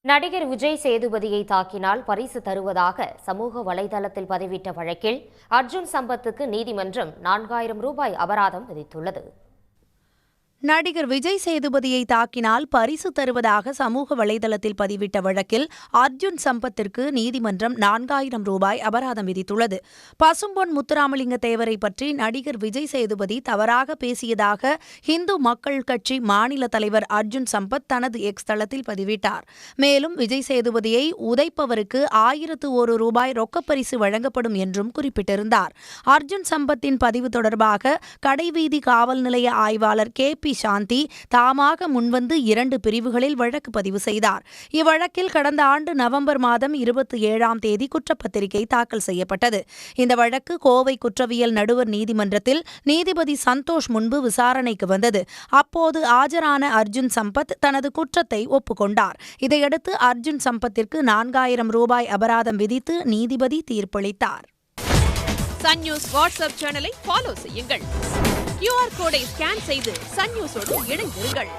நடிகர் விஜய் சேதுபதியை தாக்கினால் பரிசு தருவதாக சமூக வலைதளத்தில் பதிவிட்ட வழக்கில் அர்ஜுன் சம்பத்துக்கு நீதிமன்றம் 4000 ரூபாய் அபராதம் விதித்துள்ளது. நடிகர் விஜய் சேதுபதியை தாக்கினால் பரிசு தருவதாக சமூக வலைதளத்தில் பதிவிட்ட வழக்கில் அர்ஜுன் சம்பத்திற்கு நீதிமன்றம் 4000 ரூபாய் அபராதம் விதித்துள்ளது. பசும்பொன் முத்துராமலிங்க தேவரை பற்றி நடிகர் விஜய் சேதுபதி தவறாக பேசியதாக இந்து மக்கள் கட்சி மாநில தலைவர் அர்ஜுன் சம்பத் தனது எக்ஸ் தளத்தில் பதிவிட்டார். மேலும் விஜய் சேதுபதியை உதைப்பவருக்கு 1001 ரூபாய் ரொக்கப்பரிசு வழங்கப்படும் என்றும் குறிப்பிட்டிருந்தார். அர்ஜுன் சம்பத்தின் பதிவு தொடர்பாக கடைவீதி காவல் நிலைய ஆய்வாளர் KP சாந்தி தாமாக முன்வந்து 2 பிரிவுகளில் வழக்கு பதிவு செய்தார். இவ்வழக்கில் கடந்த ஆண்டு நவம்பர் மாதம் 27ஆம் தேதி குற்றப்பத்திரிகை தாக்கல் செய்யப்பட்டது. இந்த வழக்கு கோவை குற்றவியல் நடுவர் நீதிமன்றத்தில் நீதிபதி சந்தோஷ் முன்பு விசாரணைக்கு வந்தது. அப்போது ஆஜரான அர்ஜுன் சம்பத் தனது குற்றத்தை ஒப்புக்கொண்டார். இதையடுத்து அர்ஜுன் சம்பத்திற்கு 4000 ரூபாய் அபராதம் விதித்து நீதிபதி தீர்ப்பளித்தார். சன் நியூஸ் வாட்ஸ்அப் சேனலை ஃபாலோ செய்யுங்கள். QR கோடை ஸ்கேன் செய்து சன் நியூஸோடு இணைந்திருங்கள்.